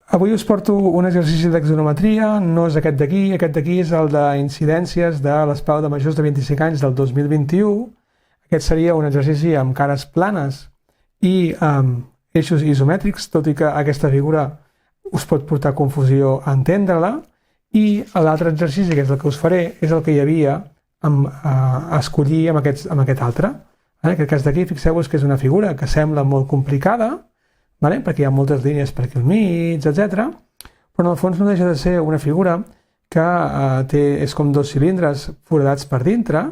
Avui us porto un exercici d'axonometria, no és aquest d'aquí és el d'incidències de l'espau de majors de 25 anys del 2021. Aquest seria un exercici amb cares planes i amb eixos isomètrics, tot i que aquesta figura us pot portar confusió a entendre-la. I l'altre exercici, que és el que us faré, és el que hi havia a escollir amb aquest altre. En aquest cas d'aquí, fixeu-vos que és una figura que sembla molt complicada, perquè hi ha moltes línies per aquí al mig, etc. Però en el fons no deixa de ser una figura que és com dos cilindres foradats per dintre,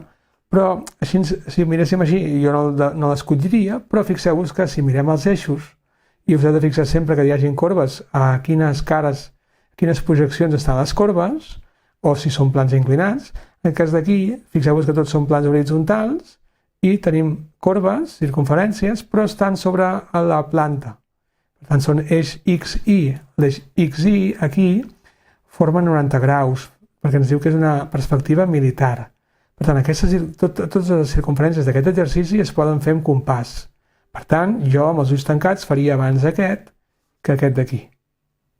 però així, si miréssim així, jo no l'escolliria, però fixeu-vos que si mirem els eixos, i us heu de fixar sempre que hi hagin corbes a quines cares, quines projeccions estan les corbes, o si són plans inclinats. En el cas d'aquí, fixeu-vos que tots són plans horitzontals i tenim corbes, circumferències, però estan sobre la planta. Per tant, són eix XY. L'eix XY aquí forma 90 graus, perquè ens diu que és una perspectiva militar. Per tant, totes les circumferències d'aquest exercici es poden fer amb compàs. Per tant, jo amb els ulls tancats faria abans aquest que aquest d'aquí.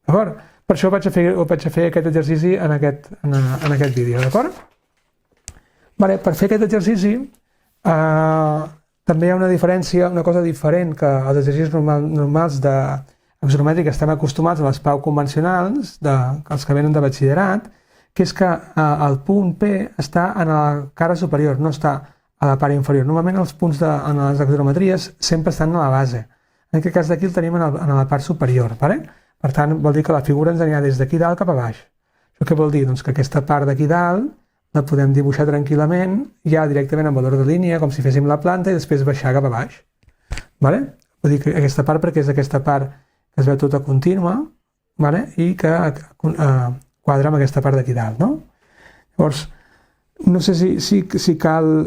D'acord? Per això vaig a fer aquest exercici en aquest vídeo, d'acord? Per fer aquest exercici també hi ha una diferència, una cosa diferent que els exercicis normals d'axonomètrica estem acostumats a les PAU convencionals, els que venen de batxillerat, que és que el punt P està en la cara superior, no està a la part inferior. Normalment els punts en les axonometries sempre estan a la base. En aquest cas d'aquí el tenim en la part superior. Per tant, vol dir que la figura ens anirà des d'aquí dalt cap a baix. Això què vol dir? Doncs que aquesta part d'aquí dalt la podem dibuixar tranquil·lament ja directament en valor de línia, com si féssim la planta, i després baixar cap a baix. Vull dir que aquesta part, perquè és aquesta part que es veu tota contínua i que quadra amb aquesta part d'aquí dalt. Llavors, no sé si cal...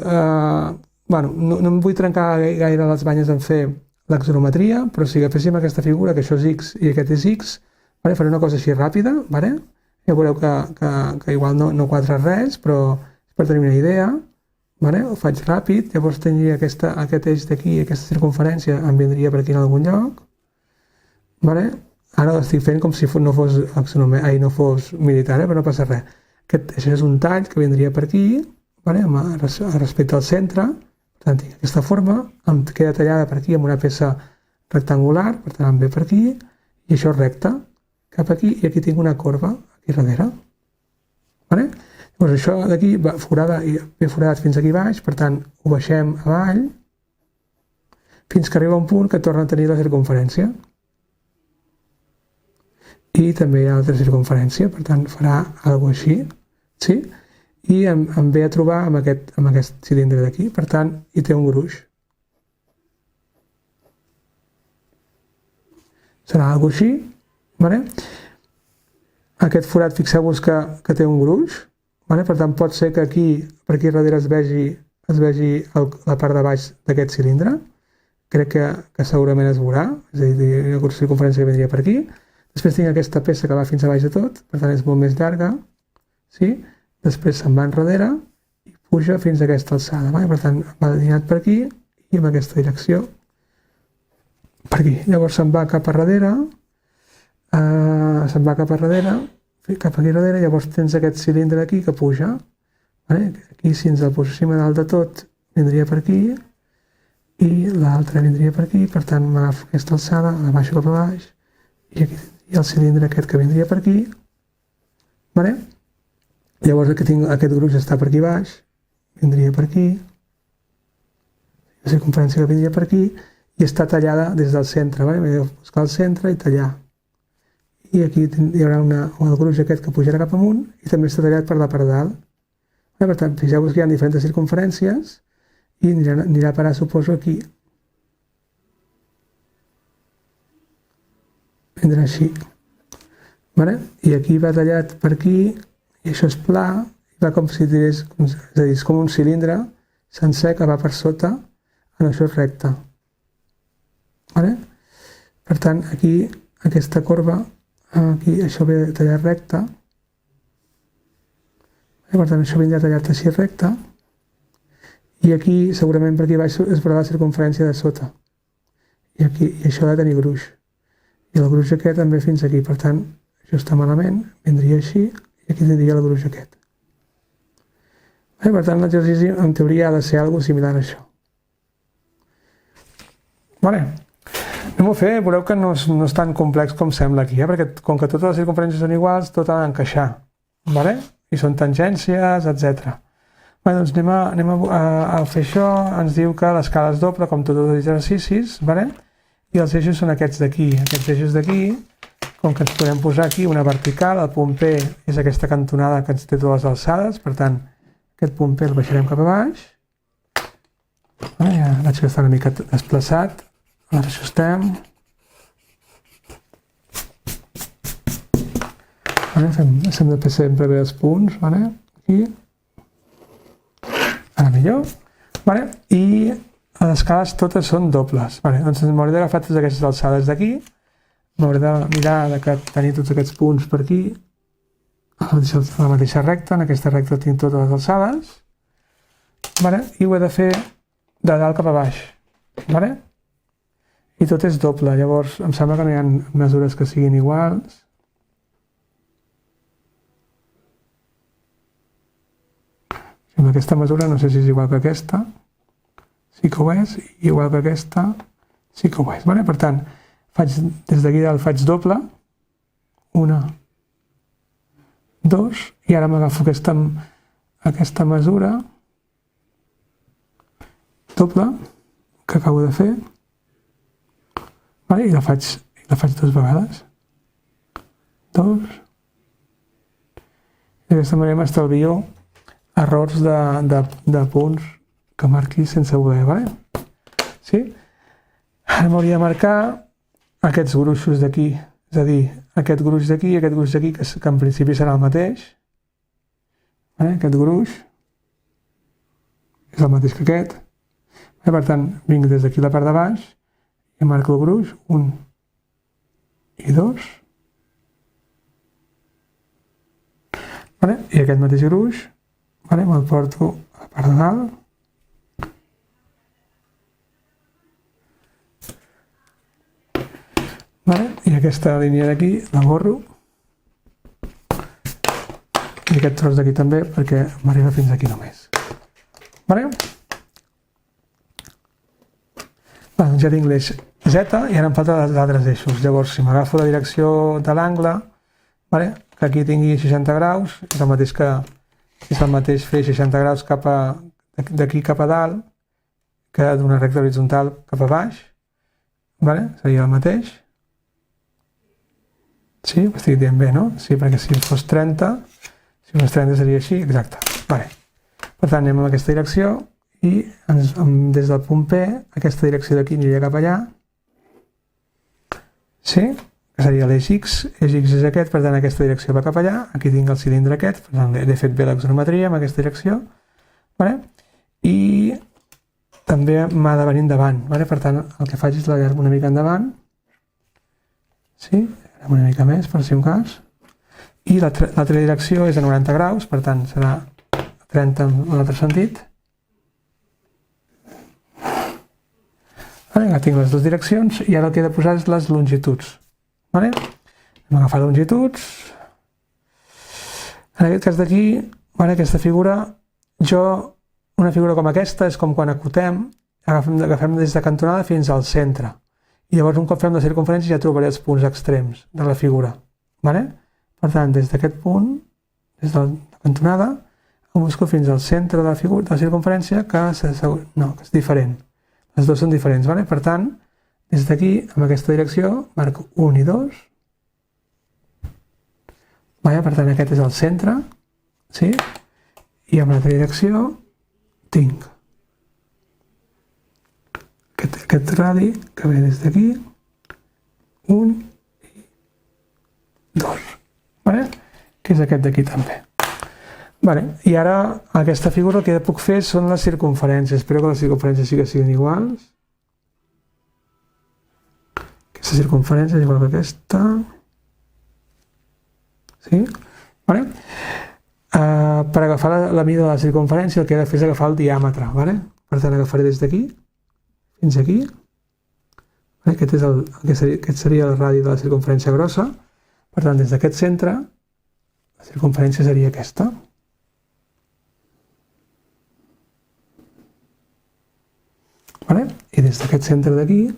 No em vull trencar gaire les banyes en fer l'axonometria, però si agaféssim aquesta figura, que això és X i aquest és X, faré una cosa així ràpida, ja veureu que igual no quadra res, però és per tenir una idea, ho faig ràpid, llavors tindria aquest eix d'aquí, aquesta circumferència em vindria per aquí en algun lloc, ara l'estic fent com si no fos militar, però no passa res. Això és un tall que vindria per aquí, respecte al centre. Per tant, tinc aquesta forma, em queda tallada per aquí amb una peça rectangular, per tant em ve per aquí, i això recte, cap aquí, i aquí tinc una corba, aquí darrere. Llavors això d'aquí ve foradat fins aquí baix, per tant ho baixem avall, fins que arriba un punt que torna a tenir la circumferència. I també hi ha altra circumferència, per tant farà alguna cosa així, sí? I em ve a trobar amb aquest cilindre d'aquí, per tant, hi té un gruix. Serà alguna cosa així. Aquest forat, fixeu-vos que té un gruix, per tant, pot ser que per aquí darrere es vegi la part de baix d'aquest cilindre. Crec que segurament es veurà, és a dir, hi ha una circumferència que vindria per aquí. Després tinc aquesta peça que va fins a baix de tot, per tant, és molt més llarga, sí? Després se'n va enrere i puja fins a aquesta alçada. Per tant, va alineat per aquí i en aquesta direcció per aquí. Llavors se'n va cap a darrere, cap aquí darrere, llavors tens aquest cilindre aquí que puja. Aquí, si ens el poséssim a dalt de tot, vindria per aquí i l'altre vindria per aquí. Per tant, m'agafo aquesta alçada, la baixo cap a baix i aquí tindria el cilindre aquest que vindria per aquí. Llavors aquest gruix està per aquí baix, vindria per aquí, la circumferència que vindria per aquí, i està tallada des del centre, m'he de buscar el centre i tallar. I aquí hi haurà el gruix aquest que pujarà cap amunt i també està tallat per la part de dalt. Per tant, fixeu-vos que hi ha diferents circumferències i anirà a parar, suposo, aquí. Vindrà així. I aquí va tallat per aquí, i això és pla, i va com si dirés, és a dir, és com un cilindre sencer que va per sota, això és recte. Per tant, aquí, aquesta corba, aquí això ve tallat recte, per tant, això vindrà tallat així recte, i aquí, segurament per aquí baix, es veurà la circumferència de sota, i això ha de tenir gruix. i el gruix aquest també fins aquí. Per tant, això està malament, vindria així, i aquí tindria el gruix aquest. Per tant, l'exercici en teoria ha de ser alguna similar a això. Anem-ho a fer, veureu que no és tan complex com sembla aquí, perquè com que totes les circumferències són iguals, tot ha d'encaixar, i són tangències, etc. Doncs anem a fer això. Ens diu que l'escala és doble, com tots els exercicis, i els eixos són aquests d'aquí. Aquests eixos d'aquí, com que ens podem posar aquí una vertical, el punt P és aquesta cantonada que ens té totes les alçades, per tant, aquest punt P el baixarem cap a baix. Ja veig que està una mica desplaçat. El reajustem. Hem de fer sempre bé els punts, aquí. Ara millor. I les escales totes són dobles. Doncs m'hauré d'agafar totes aquestes alçades d'aquí. M'hauré de mirar de tenir tots aquests punts per aquí. A la mateixa recta. En aquesta recta tinc totes les alçades. I ho he de fer de dalt cap a baix. I tot és doble. Llavors em sembla que no hi ha mesures que siguin iguals. Amb aquesta mesura no sé si és igual que aquesta, sí que ho és, i igual que aquesta, sí que ho és. Per tant, des d'aquí dalt faig doble, 1, 2, i ara m'agafo aquesta mesura doble que acabo de fer, i la faig 2 vegades. 2. D'aquesta manera m'estalvio errors de punts que marqui sense voler, Sí? Ara m'hauria de marcar aquests gruixos d'aquí, és a dir, aquest gruix d'aquí i aquest gruix d'aquí, que en principi serà el mateix. Aquest gruix és el mateix que aquest. Per tant, vinc des d'aquí la part de baix i marco el gruix, 1 i 2. I aquest mateix gruix me'l porto a la part de dalt. I aquesta línia d'aquí la borro. I aquest tros d'aquí també, perquè m'arriba fins aquí només. Doncs ja tinc l'eix Z i ara em falten els altres eixos. Llavors, si m'agafo la direcció de l'angle, que aquí tingui 60 graus, és el mateix fer 60 graus d'aquí cap a dalt que d'una recta horitzontal cap a baix. Seria el mateix. Sí, ho estic dient bé, no? Sí, perquè si fos 30 seria així, exacte. Per tant, anem en aquesta direcció i des del punt P, aquesta direcció d'aquí aniria cap allà. Sí? Que seria l'eix X. L'eix X és aquest, per tant, aquesta direcció va cap allà. Aquí tinc el cilindre aquest, per tant, he fet bé l'axonometria amb aquesta direcció. I també m'ha de venir endavant. Per tant, el que faig és l'allargo una mica endavant. Sí? Una mica més, per si un cas. I l'altra direcció és a 90 graus, per tant, serà 30 en l'altre sentit. Ja tinc les dues direccions i ara el que he de posar és les longituds. Hem agafat longituds. En aquest cas d'aquí, aquesta figura, una figura com aquesta és com quan acotem, agafem des de cantonada fins al centre. I llavors un cop fem la circumferència ja trobaré els punts extrems de la figura. Per tant, des d'aquest punt, des de la cantonada, em busco fins al centre de la circumferència, que és diferent. Les dues són diferents. Per tant, des d'aquí, amb aquesta direcció, marco 1 i 2. Per tant, aquest és el centre. I amb l'altra direcció tinc aquest radi que ve des d'aquí, 1 i 2, que és aquest d'aquí també. I ara aquesta figura el que puc fer són les circumferències. Espero que les circumferències sí que siguin iguals. Aquesta circumferència és igual que aquesta. Sí? Per agafar la mida de la circumferència el que he de fer és agafar el diàmetre. Per tant, agafaré des d'aquí fins aquí. Aquest seria el radi de la circumferència grossa. Per tant, des d'aquest centre, la circumferència seria aquesta. I des d'aquest centre d'aquí,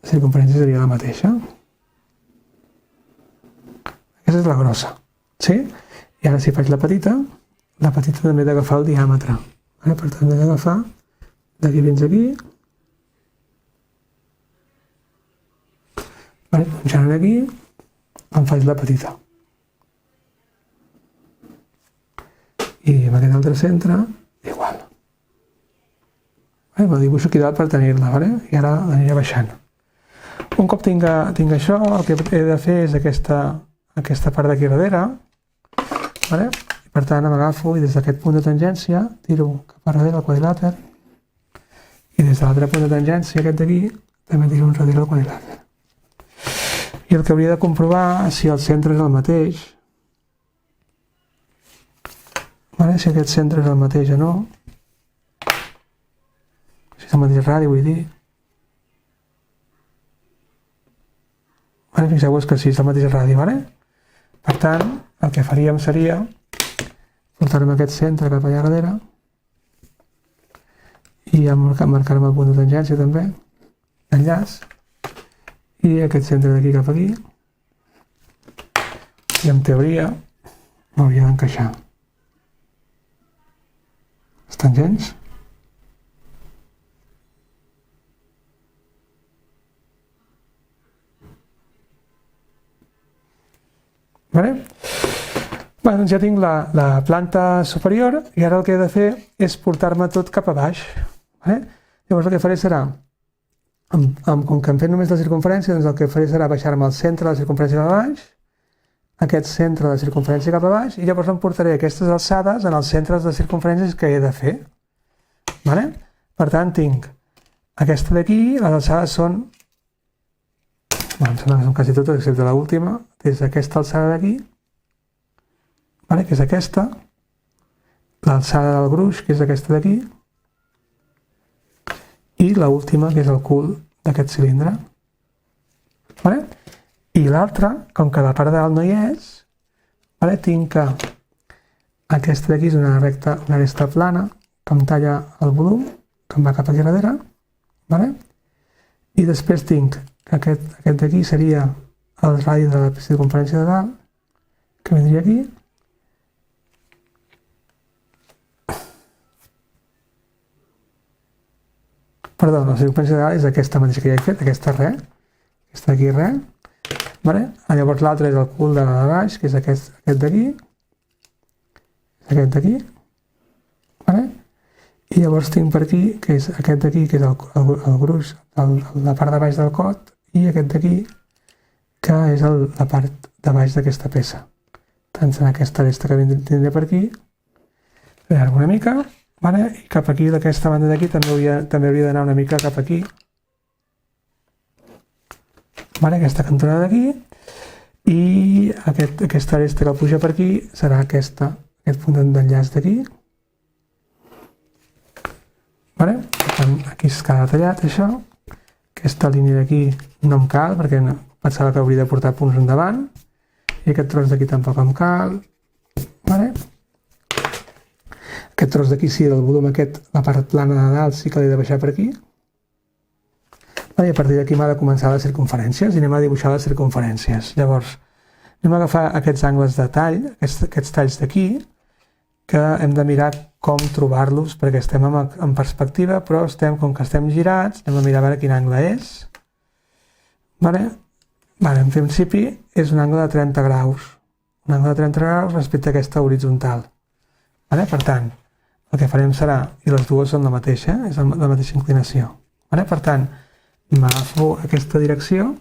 la circumferència seria la mateixa. Aquesta és la grossa. Sí? I ara si faig la petita també he d'agafar el diàmetre. Per tant, he d'agafar d'aquí fins aquí. Punxant aquí, em faig la petita. I amb aquest altre centre, igual. Me dibuixo aquí dalt per tenir-la, i ara l'aniré baixant. Un cop tinc això, el que he de fer és aquesta part d'aquí darrere. Per tant, m'agafo i des d'aquest punt de tangència tiro cap a darrere el quadrilàter i des de l'altre punt de tangència, aquest d'aquí, també tiro enrere el quadrilàter. I el que hauria de comprovar si el centre és el mateix, si aquest centre és el mateix o no, si és el mateix radi, vull dir. Fixeu-vos que sí, és el mateix radi. Per tant, el que faríem seria portar-me aquest centre cap allà darrere i marcar-me el punt de tangència també, enllaç, i aquest centre d'aquí cap aquí, i en teoria m'hauria d'encaixar els tangents. Doncs ja tinc la planta superior i ara el que he de fer és portar-me tot cap a baix. Llavors el que faré serà, com que hem fet només la circumferència, doncs el que faré serà baixar-me al centre de la circumferència cap a baix, aquest centre de la circumferència cap a baix, i llavors em portaré aquestes alçades en els centres de circumferències que he de fer. Per tant, tinc aquesta d'aquí, les alçades són, em sembla que són quasi totes, excepte l'última, des d'aquesta alçada d'aquí, que és aquesta, l'alçada del gruix, que és aquesta d'aquí, i l'última, que és el cul d'aquest cilindre. I l'altra, com que la part de dalt no hi és, tinc que aquesta d'aquí és una aresta plana que em talla el volum, que em va cap aquí darrere, i després tinc que aquest d'aquí seria el radi de la circumferència de dalt, que vindria aquí, perdó, la circumferència de dalt és aquesta mateixa que ja he fet, aquesta res, aquesta d'aquí res, llavors l'altre és el cul de la de baix, que és aquest d'aquí, i llavors tinc per aquí, que és aquest d'aquí, que és el gruix, la part de baix del cot, i aquest d'aquí, que és la part de baix d'aquesta peça. Tant serà aquesta aresta que tindré per aquí, allargo una mica, i cap aquí, d'aquesta banda d'aquí, també hauria d'anar una mica cap aquí. Aquesta cantonada d'aquí, i aquesta aresta que puja per aquí serà aquest punt d'enllaç d'aquí. Per tant, aquí es queda tallat això. Aquesta línia d'aquí no em cal, perquè pensava que hauria de portar punts endavant, i aquest tros d'aquí tampoc em cal. Aquest tros d'aquí sí, del volum aquest, la part plana de dalt sí que l'he de baixar per aquí. I a partir d'aquí m'ha de començar les circumferències i anem a dibuixar les circumferències. Llavors, anem a agafar aquests angles de tall, aquests talls d'aquí, que hem de mirar com trobar-los, perquè estem en perspectiva, però com que estem girats, anem a mirar a veure quin angle és. En principi és un angle de 30 graus. Un angle de 30 graus respecte a aquesta horitzontal. Per tant, el que farem serà, i les dues són la mateixa, és la mateixa inclinació. Per tant, m'agafo aquesta direcció,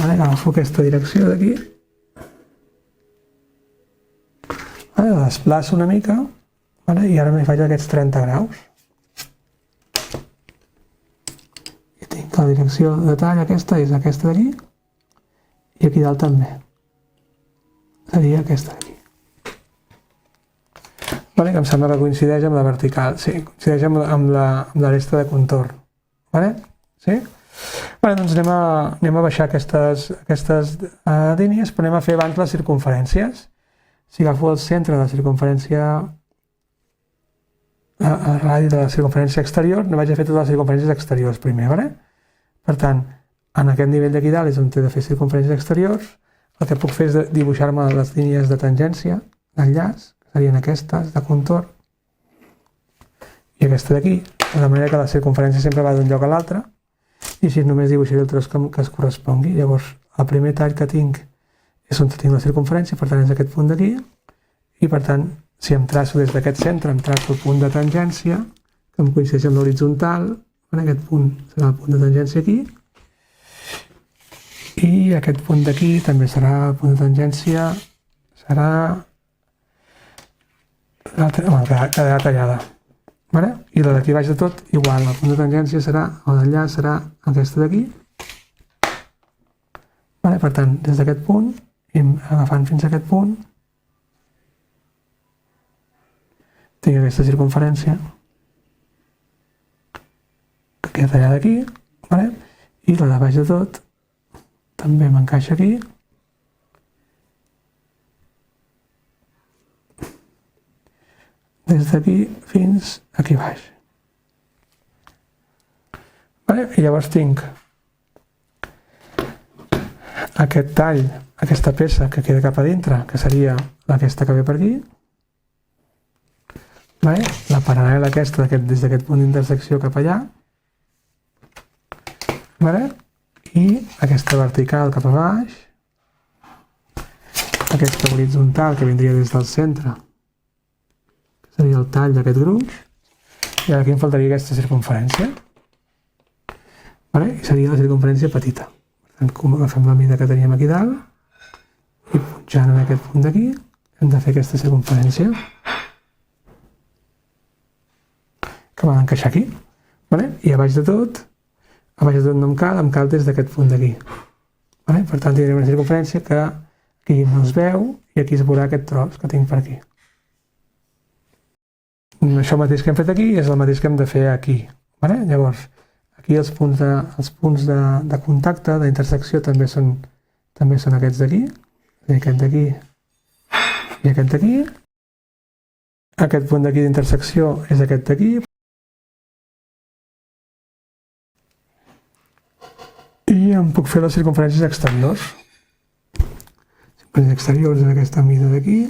agafo aquesta direcció d'aquí, la desplaço una mica, i ara m'hi faig aquests 30 graus. I tinc la direcció de tall, aquesta és aquesta d'aquí, i aquí dalt també. Seria aquesta d'aquí. vale? Que em sembla que coincideix amb la vertical, sí, coincideix amb la resta de contorn, vale? Sí? Vale, doncs anem a baixar aquestes línies, però anem a fer abans les circumferències. Si agafo el centre de la circumferència, el radi de la circumferència exterior, no vaig a fer totes les circumferències exteriors primer, vale? Per tant, en aquest nivell d'aquí dalt és on he de fer circumferències exteriors. El que puc fer és dibuixar-me les línies de tangència, d'enllaç, que serien aquestes, de contorn, i aquesta d'aquí, de manera que la circumferència sempre va d'un lloc a l'altre, i així només dibuixaré el tros que es correspongui. Llavors, el primer tall que tinc és on tinc la circumferència, per tant és aquest punt d'aquí, i per tant, si em traço des d'aquest centre, em traço el punt de tangència, que em coincideix amb l'horitzontal, aquest punt serà el punt de tangència aquí, i aquest punt d'aquí també serà el punt de tangència, serà quedarà tallada. I la d'aquí baix de tot, igual, el punt de tangència serà, o d'enllaç serà aquesta d'aquí. Per tant, des d'aquest punt, i agafant fins a aquest punt, tinc aquesta circumferència, que queda tallada aquí, i la de baix de tot, també m'encaixa aquí, des d'aquí fins aquí baix. I llavors tinc aquest tall, aquesta peça que queda cap a dintre, que seria aquesta que ve per aquí, la paral·lela aquesta des d'aquest punt d'intersecció cap allà, i aquesta vertical cap a baix, aquesta horitzontal que vindria des del centre, que seria el tall d'aquest gruix, i ara aquí em faltaria aquesta circumferència, i seria la circumferència petita. Per tant, com agafem la mida que teníem aquí dalt, i pujant en aquest punt d'aquí, hem de fer aquesta circumferència, que m'ha d'encaixar aquí. I a baix de tot no em cal des d'aquest punt d'aquí. Per tant, tindrem una circumferència que aquí no es veu i aquí es veurà aquest tros que tinc per aquí. Això mateix que hem fet aquí és el mateix que hem de fer aquí. Llavors, aquí els punts de contacte, d'intersecció, també són aquests d'aquí, aquest d'aquí i aquest d'aquí. Aquest punt d'aquí d'intersecció és aquest d'aquí. I em puc fer les circumferències exteriors. Circumferències exteriors és aquesta mida d'aquí.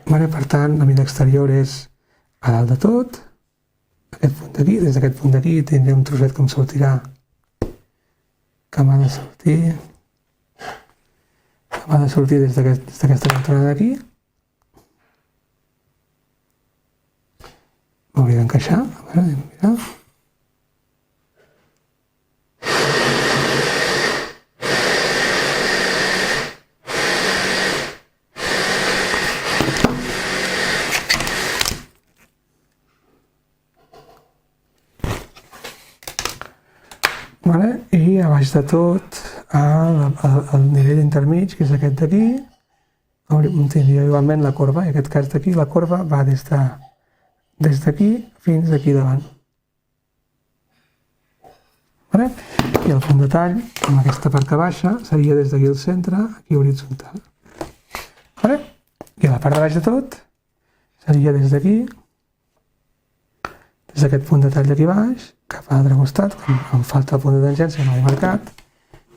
Per tant, la mida exterior és a dalt de tot. Aquest punt d'aquí, des d'aquest punt d'aquí tindré un trosset que em sortirà, que m'ha de sortir des d'aquesta cantonada d'aquí. M'hauria d'encaixar, a veure, mirar. I a baix de tot, el nivell intermig, que és aquest d'aquí, tindria igualment la corba, i en aquest cas d'aquí la corba va des d'aquí fins aquí davant. I el punt de tall, amb aquesta part que baixa, seria des d'aquí al centre, aquí horitzontal. I a la part de baix de tot, seria des d'aquí, des d'aquest punt de tall d'aquí baix, cap a l'altre costat, que em falta el punt de tangència, no l'he marcat,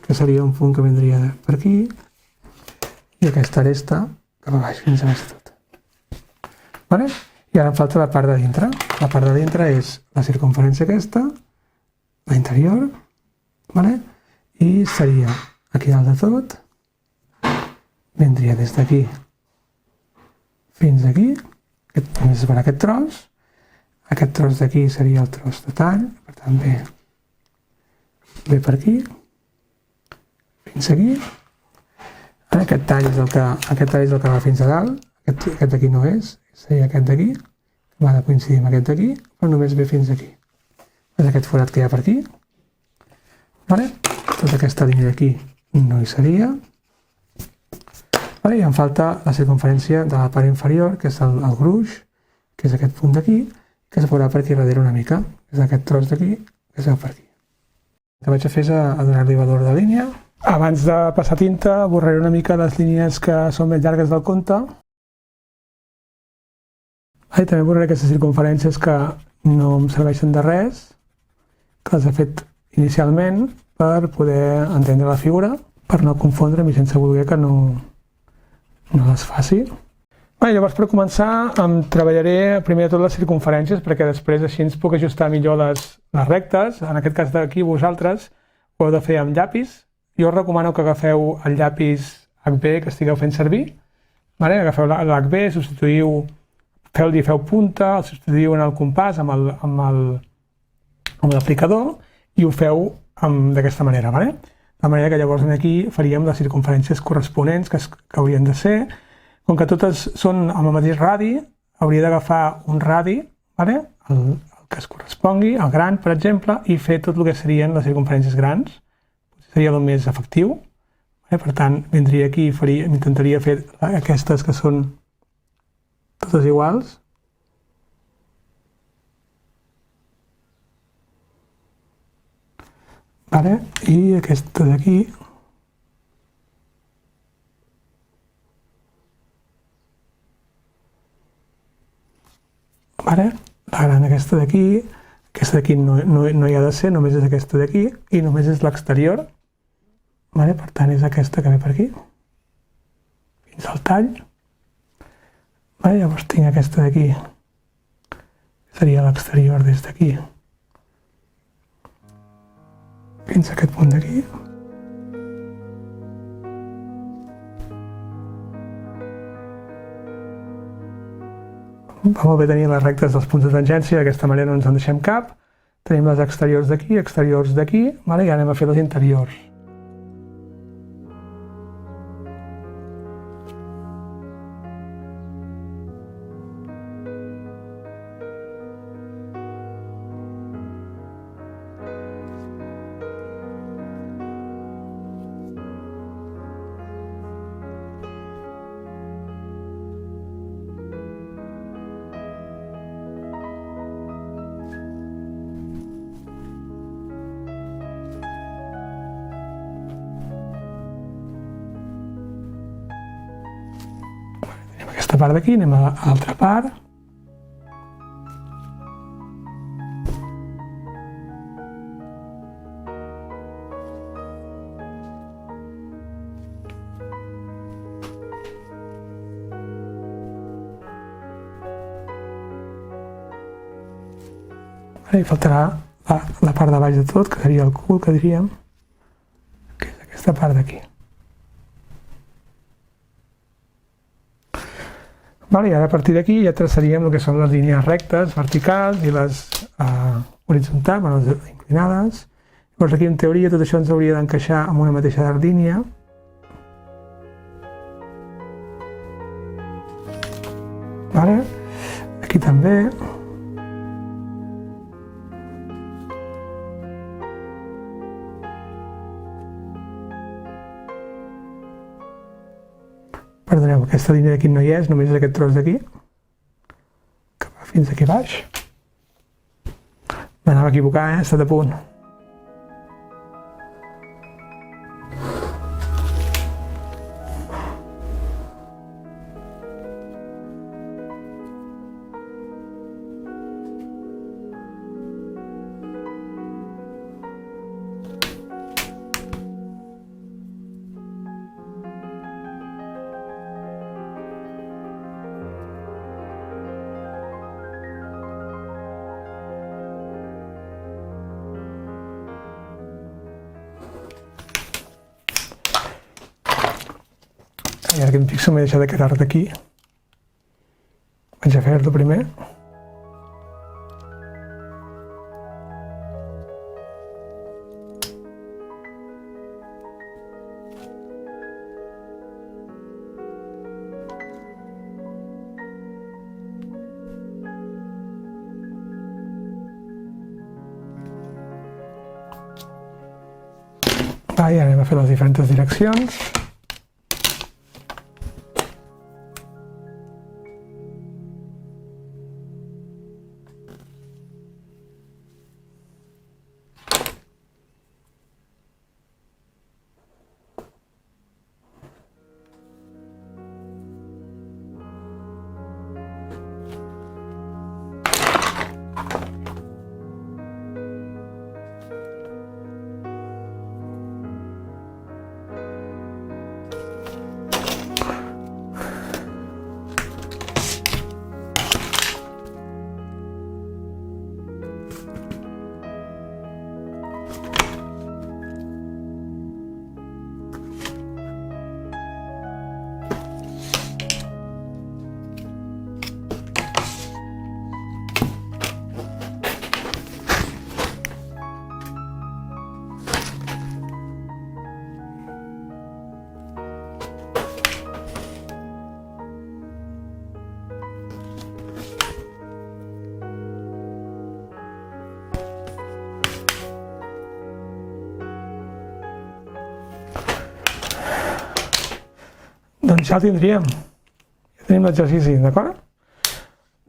que seria un punt que vindria per aquí, i aquesta aresta cap a baix, fins a baix de tot. I ara em falta la part de dintre. La part de dintre és la circumferència aquesta, la interior, i seria aquí dalt de tot, vindria des d'aquí fins aquí, només es veurà aquest tros. Aquest tros d'aquí seria el tros de tall, per tant ve per aquí, fins aquí. Aquest tall és el que va fins a dalt, aquest d'aquí no és, seria aquest d'aquí, que va de coincidir amb aquest d'aquí, però només ve fins aquí. És aquest forat que hi ha per aquí. Tota aquesta línia d'aquí no hi seria. Vale, i em falta la circunferència de la part inferior, que és el gruix, que és aquest punt d'aquí, que es veurà per aquí darrere una mica. És aquest tros d'aquí, que es veu per aquí. El que vaig a fer és a donar-li valor de línia. Abans de passar tinta, borraré una mica les línies que són més llargues del compte. I també borraré aquestes circunferències que no em serveixen de res, que les he fet inicialment per poder entendre la figura, per no confondre'm i sense voler que no les faci. Llavors, per començar, em treballaré primer de tot les circunferències, perquè després així ens puc ajustar millor les rectes. En aquest cas d'aquí, vosaltres ho heu de fer amb llapis. Jo us recomano que agafeu el llapis HB que estigueu fent servir. Agafeu l'HB, feu punta, el substituïu en el compàs amb l'aplicador i ho feu d'aquesta manera. De manera que llavors aquí faríem les circunferències corresponents que haurien de ser. Com que totes són amb el mateix radi, hauria d'agafar un radi, el que es correspongui, el gran, per exemple, i fer tot el que serien les circunferències grans. Seria el més efectiu. Per tant, vindria aquí i intentaria fer aquestes que són totes iguals. I aquesta d'aquí. La gran aquesta d'aquí no hi ha de ser, només és aquesta d'aquí i només és l'exterior. Per tant, és aquesta que ve per aquí, fins al tall. Llavors tinc aquesta d'aquí, que seria l'exterior des d'aquí fins a aquest punt d'aquí. Va molt bé tenir les rectes dels punts de tangència, d'aquesta manera no ens en deixem cap. Tenim les exteriors d'aquí, exteriors d'aquí, i ara anem a fer les interiors. Aquesta part d'aquí, anem a l'altra part. Hi faltarà la part de baix de tot, que seria el cul, que diríem, que és aquesta part d'aquí. I ara a partir d'aquí ja traçaríem el que són les línies rectes, verticals i les horitzontals, les inclinades. Llavors aquí en teoria tot això ens hauria d'encaixar amb una mateixa línia. Aquí també. Perdoneu, aquesta línia d'aquí no hi és, només és aquest tros d'aquí, que va fins aquí baix. M'anava a equivocar, he estat a punt. I ara que em fixo m'he deixat aquest arc d'aquí. Vaig a fer-lo primer. I ara anem a fer les diferents direccions. Doncs ja el tindríem. Ja tenim l'exercici, d'acord?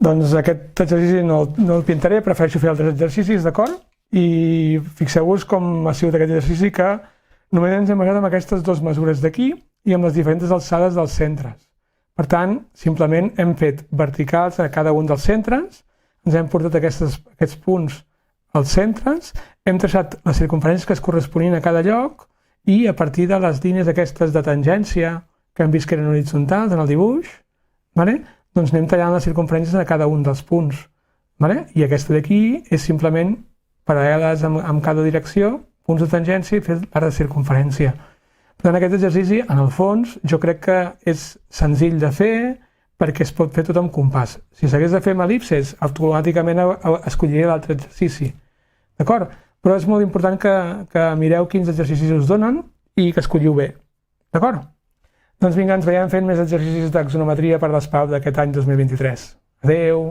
Doncs aquest exercici no el pintaré, prefereixo fer altres exercicis, d'acord? I fixeu-vos com ha sigut aquest exercici que només ens hem basat amb aquestes dues mesures d'aquí i amb les diferents alçades dels centres. Per tant, simplement hem fet verticals a cada un dels centres, ens hem portat aquests punts als centres, hem traçat les circumferències que es corresponien a cada lloc i a partir de les línies aquestes de tangència que hem vist que eren horitzontals en el dibuix, doncs anem tallant les circumferències a cada un dels punts. I aquesta d'aquí és simplement paral·leles amb cada direcció, punts de tangència i fer part de circumferència. Per tant, aquest exercici, en el fons, jo crec que és senzill de fer perquè es pot fer tot amb compàs. Si s'hagués de fer amb el·lipses, automàticament escolliria l'altre exercici. D'acord? Però és molt important que mireu quins exercicis us donen i que escolliu bé. D'acord? Doncs vinga, ens veiem fent més exercicis d'axonometria per l'ESPAU d'aquest any 2023. Adéu!